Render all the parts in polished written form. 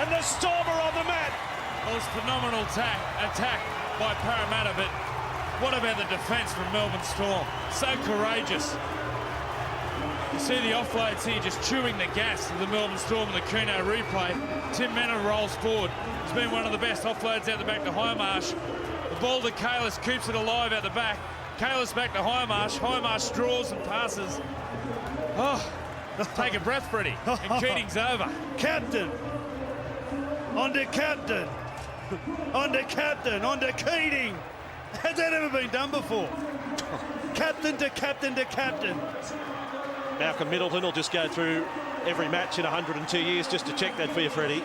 and the Storm are on the mat. Well, it's phenomenal attack by Parramatta, but what about the defence from Melbourne Storm? So courageous. You see the offloads here just chewing the gas of the Melbourne Storm and the Kuno replay. Tim Mena rolls forward. It's been one of the best offloads out the back to High-Marsh. The ball to Kalis keeps it alive out the back. Kalis back to High-Marsh. High-Marsh draws and passes. Oh, take a breath, Freddie. And Keating's over. Captain. On to Captain. On to Captain. On to Keating. Has that ever been done before? Captain to Captain to Captain. Malcolm Middleton will just go through every match in 102 years just to check that for you, Freddie.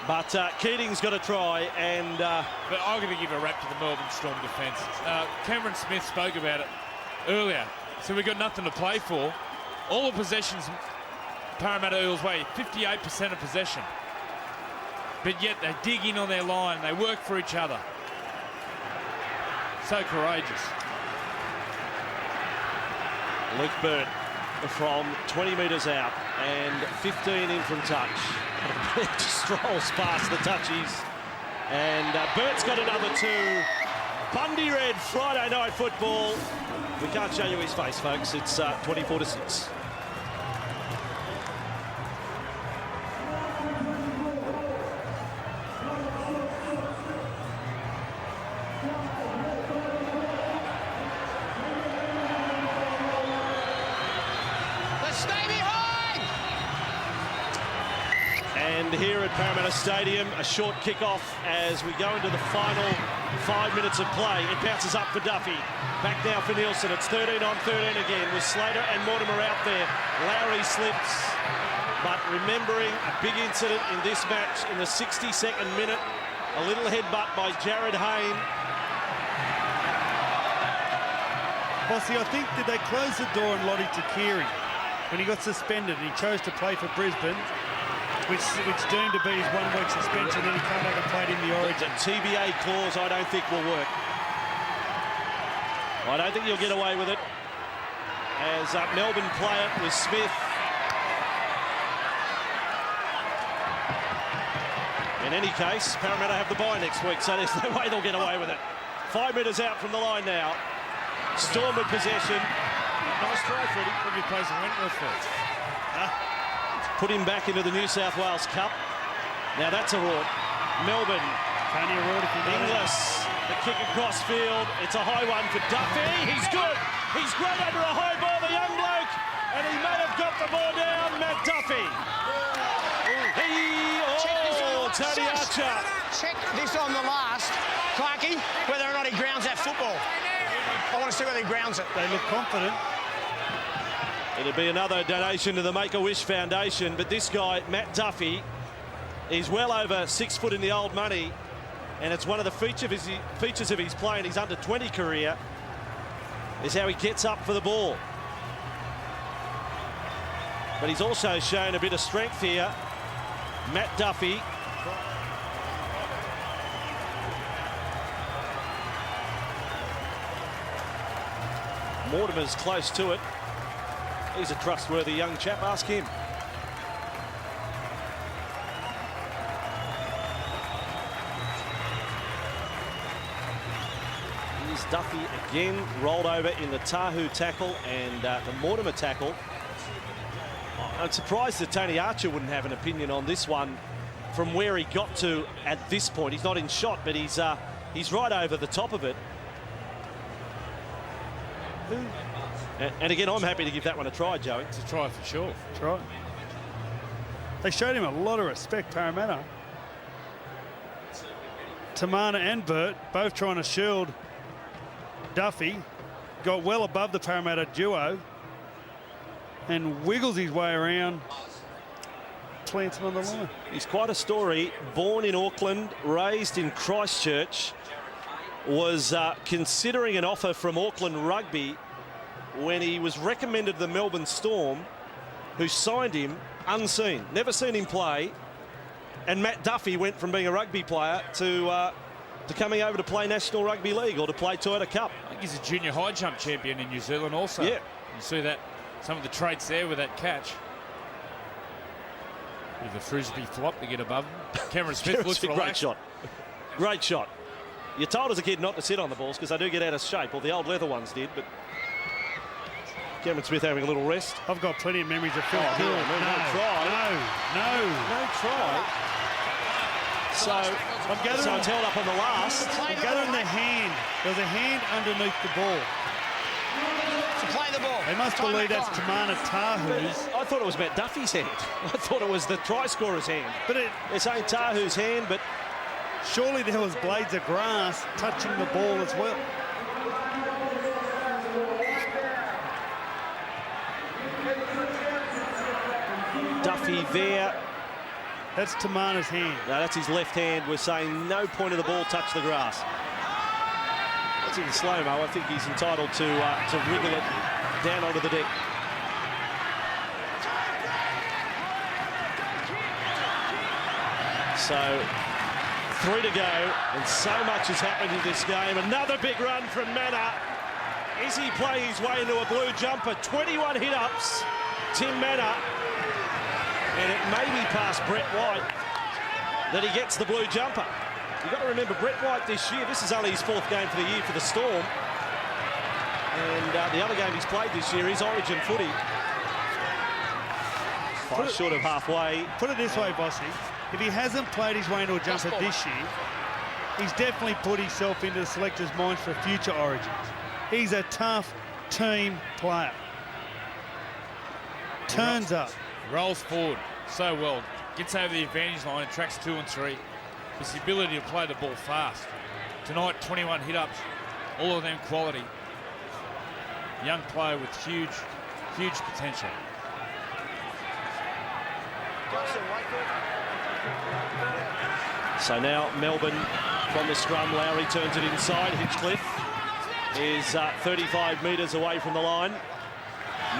But Keating's got to try, and... But I'm going to give a rap to the Melbourne Storm defence. Cameron Smith spoke about it earlier. So we've got nothing to play for. All the possessions Parramatta Eels weigh 58% of possession. But yet they dig in on their line. They work for each other. So courageous. Luke Burt from 20 metres out and 15 in from touch. Just strolls past the touchies. And Burt's got another two. Bundy Red, Friday night football. We can't show you his face, folks. It's 24-6. Here at Parramatta Stadium, a short kick-off as we go into the final 5 minutes of play. It bounces up for Duffy. Back now for Nielsen. It's 13 on 13 again with Slater and Mortimer out there. Lowry slips, but remembering a big incident in this match in the 62nd minute. A little headbutt by Jared Hayne. Bossy, I think, did they close the door on Lottie Takiri when he got suspended and he chose to play for Brisbane? Which doomed to be his 1 week suspension, then he came back and played in the Origin. The TBA clause, I don't think, will work. I don't think you'll get away with it. As Melbourne play it with Smith. In any case, Parramatta have the bye next week, so there's no way they'll get away with it. 5 metres out from the line now. Storm of possession. Nice try, Freddie. Probably plays the Wentworth first. Put him back into the New South Wales Cup. Now that's a rort. Melbourne. Plenty of rort if you know Inglis, the kick across field. It's a high one for Duffy. He's good. He's great under a high ball, the young bloke. And he may have got the ball down, Matt Duffy. Tony Archer. Check this on the last, Clarkie, whether or not he grounds that football. I want to see whether he grounds it. They look confident. It'll be another donation to the Make-A-Wish Foundation, but this guy, Matt Duffy, is well over 6 foot in the old money, and it's one of the features of his play in his under-20 career is how he gets up for the ball. But he's also shown a bit of strength here. Matt Duffy. Mortimer's close to it. He's a trustworthy young chap, ask him. Here's Duffy again, rolled over in the Tahu tackle and the Mortimer tackle. I'm surprised that Tony Archer wouldn't have an opinion on this one from where he got to at this point. He's not in shot, but he's right over the top of it. And again, I'm happy to give that one a try, Joey. It's a try for sure. Try. They showed him a lot of respect, Parramatta. Tamana and Burt both trying to shield Duffy. Got well above the Parramatta duo and wiggles his way around. Plants him on the line. He's quite a story. Born in Auckland, raised in Christchurch. Was considering an offer from Auckland Rugby when he was recommended the Melbourne Storm, who signed him unseen. Never seen him play. And Matt Duffy went from being a rugby player to coming over to play National Rugby League or to play Toyota Cup. I think he's a junior high jump champion in New Zealand also. Yeah. You see that, some of the traits there with that catch. With the frisbee flop to get above him. Cameron Smith looks Great relaxed. shot. Great shot. You're told as a kid not to sit on the balls because they do get out of shape. Well, the old leather ones did, but Cameron Smith having a little rest. I've got plenty of memories of Phil. No try. No try. So I'm gathering. So it's held up on the last. I'm gathering the hand. There's a hand underneath the ball. To play the ball. They must believe that's Tamana Tahu's. I thought it was about Duffy's hand. I thought it was the try scorer's hand. But they're saying Tahu's hand, but surely there was blades of grass touching the ball as well. Duffy there. That's Tamana's hand. No, that's his left hand. We're saying no point of the ball touched the grass. That's in slow-mo. I think he's entitled to wriggle it down onto the deck. So 3 to go, and so much has happened in this game. Another big run from Mana. Is he playing his way into a blue jumper? 21 hit-ups, Tim Mana. And it may be past Brett White that he gets the blue jumper. You've got to remember, Brett White this year, this is only his 4th game for the year for the Storm. And the other game he's played this year is Origin footy. 5 short of halfway. Put it this way, Bossy. If he hasn't played his way into a jumper this year, he's definitely put himself into the selectors' minds for future Origins. He's a tough team player. Turns up. Rolls forward so well. Gets over the advantage line and tracks 2 and 3. His ability to play the ball fast. Tonight, 21 hit-ups. All of them quality. Young player with huge potential. So now Melbourne from the scrum. Lowry turns it inside. Hinchcliffe is 35 metres away from the line.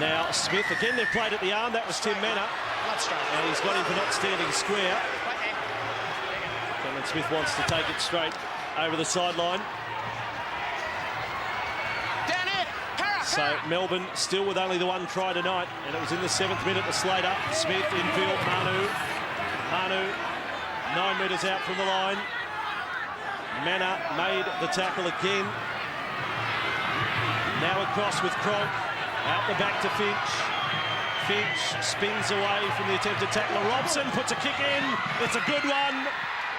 Now Smith, again they've played at the arm. That was Tim Mana. And he's got him for not standing square. Cameron Smith wants to take it straight over the sideline. So Melbourne still with only the 1 try tonight, and it was in the 7th minute to Slater. Smith infield, Manu 9 metres out from the line. Mana made the tackle again. Now across with Cronk, out the back to Finch. Finch spins away from the attempted tackler. Robson puts a kick in, it's a good one,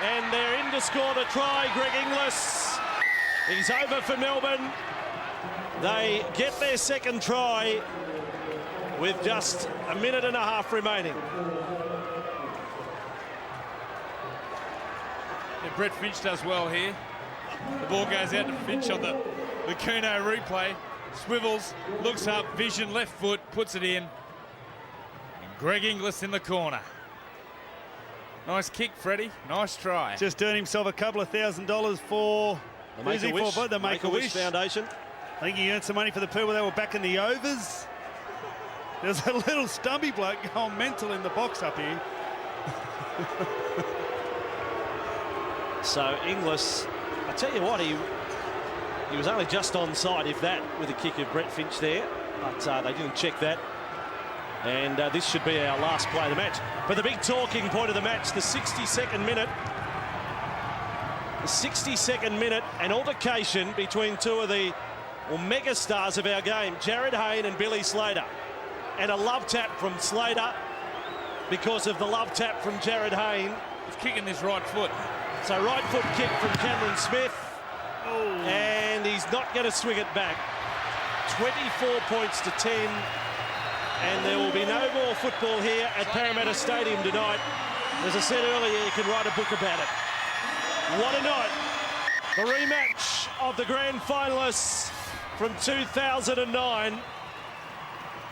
and they're in to score the try. Greg Inglis, he's over for Melbourne. They get their 2nd try with just a minute and a half remaining. Yeah, Brett Finch does well here. The ball goes out to Finch on the Kuno replay. Swivels, looks up, vision, left foot, puts it in. And Greg Inglis in the corner. Nice kick, Freddie. Nice try. Just earned himself a couple of $1,000 for the Make-A-Wish Foundation. I think he earned some money for the people that were back in the overs. There's a little stumpy bloke going mental in the box up here. So Inglis, I tell you what, he was only just onside, if that, with a kick of Brett Finch there, but they didn't check that. And this should be our last play of the match. But the big talking point of the match, the 62nd minute. The 62nd minute, an altercation between 2 of the mega stars of our game, Jared Hayne and Billy Slater. And a love tap from Slater because of the love tap from Jared Hayne. He's kicking this right foot. So right foot kick from Cameron Smith. And he's not going to swing it back. 24 points to 10. And there will be no more football here at Parramatta Stadium tonight. As I said earlier, you can write a book about it. What a night. The rematch of the grand finalists from 2009.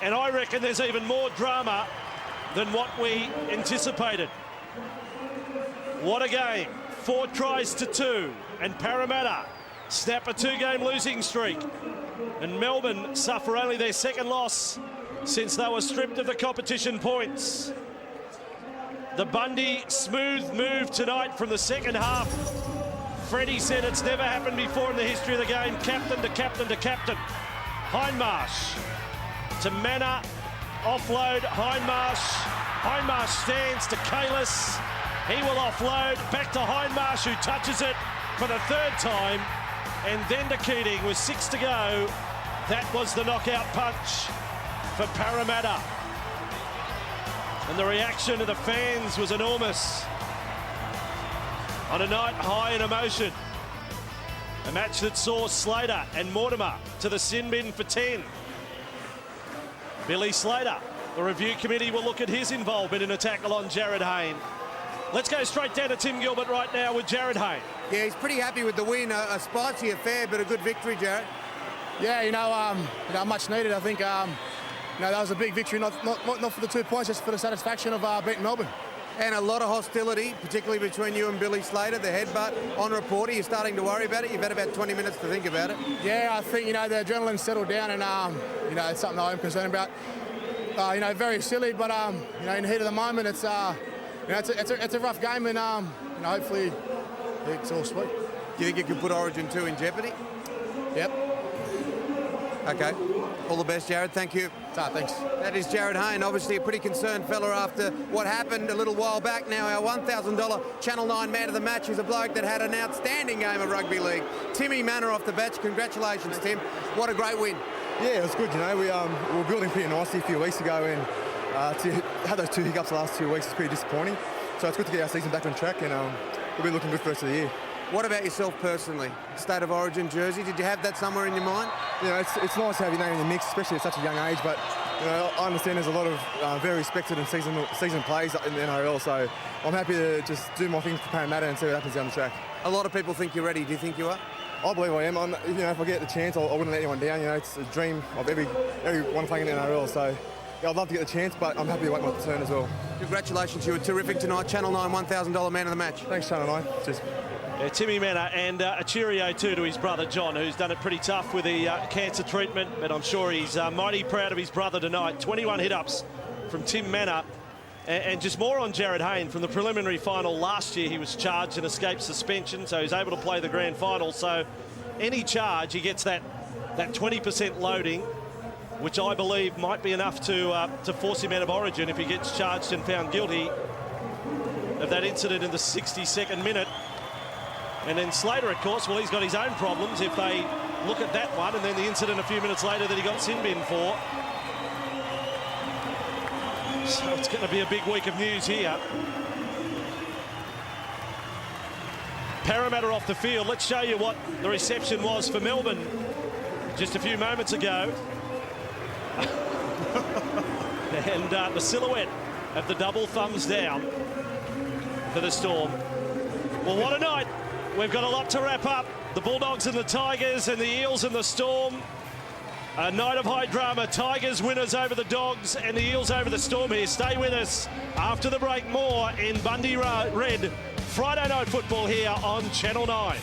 And I reckon there's even more drama than what we anticipated. What a game. 4 tries to 2. And Parramatta snap a 2-game losing streak. And Melbourne suffer only their 2nd loss since they were stripped of the competition points. The Bundy smooth move tonight from the 2nd half. Freddie said it's never happened before in the history of the game. Captain to captain to captain. Hindmarsh to Mana. Offload, Hindmarsh. Hindmarsh stands to Kalis. He will offload back to Hindmarsh, who touches it for the third time. And then to Keating with 6 to go. That was the knockout punch for Parramatta. And the reaction of the fans was enormous. On a night high in emotion. A match that saw Slater and Mortimer to the sin bin for 10. Billy Slater, the review committee will look at his involvement in a tackle on Jared Hayne. Let's go straight down to Tim Gilbert right now with Jared Hayne. Yeah, he's pretty happy with the win. A spicy affair, but a good victory, Jared. Yeah, much needed. I think, that was a big victory, not for the 2 points, just for the satisfaction of beating Melbourne. And a lot of hostility, particularly between you and Billy Slater, the headbutt on report. Are you starting to worry about it? You've had about 20 minutes to think about it. Yeah, I think, the adrenaline settled down and, it's something I'm concerned about. Very silly, but, in the heat of the moment, it's a rough game and, hopefully it's all sweet. Do you think you could put Origin 2 in jeopardy? Yep. Okay. All the best, Jared. Thank you. Thanks. That is Jared Hayne, obviously a pretty concerned fella after what happened a little while back. Now our $1,000 Channel 9 Man of the Match is a bloke that had an outstanding game of rugby league. Timmy Manor off the bench. Congratulations, Tim. What a great win. Yeah, it was good. We were building pretty nicely a few weeks ago, and to have those 2 hiccups the last 2 weeks is pretty disappointing. So it's good to get our season back on track, and we'll be looking good for the rest of the year. What about yourself personally? State of Origin jersey, did you have that somewhere in your mind? It's nice to have your name in the mix, especially at such a young age, but I understand there's a lot of very respected and season plays in the NRL, so I'm happy to just do my thing for Parramatta and see what happens down the track. A lot of people think you're ready. Do you think you are? I believe I am. If I get the chance, I wouldn't let anyone down. It's a dream of everyone playing in the NRL, so yeah, I'd love to get the chance, but I'm happy to wait my turn as well. Congratulations, you were terrific tonight. Channel 9 $1,000 Man of the Match. Thanks, Channel 9. Cheers. Yeah, Timmy Manor, and a cheerio too to his brother John, who's done it pretty tough with the cancer treatment, but I'm sure he's mighty proud of his brother tonight. 21 hit-ups from Tim Manor, and just more on Jared Hayne. From the preliminary final last year, he was charged and escaped suspension, so he's able to play the grand final. So any charge, he gets that 20% loading, which I believe might be enough to force him out of Origin if he gets charged and found guilty of that incident in the 62nd minute. And then Slater, of course, well, he's got his own problems if they look at that one, and then the incident a few minutes later that he got sin bin for. So it's going to be a big week of news here. Parramatta off the field. Let's show you what the reception was for Melbourne just a few moments ago. And the silhouette of the double thumbs down for the Storm. Well, what a night. We've got a lot to wrap up. The Bulldogs and the Tigers and the Eels and the Storm. A night of high drama. Tigers winners over the Dogs and the Eels over the Storm here. Stay with us. After the break, more in Bundy Red. Friday Night Football here on Channel 9.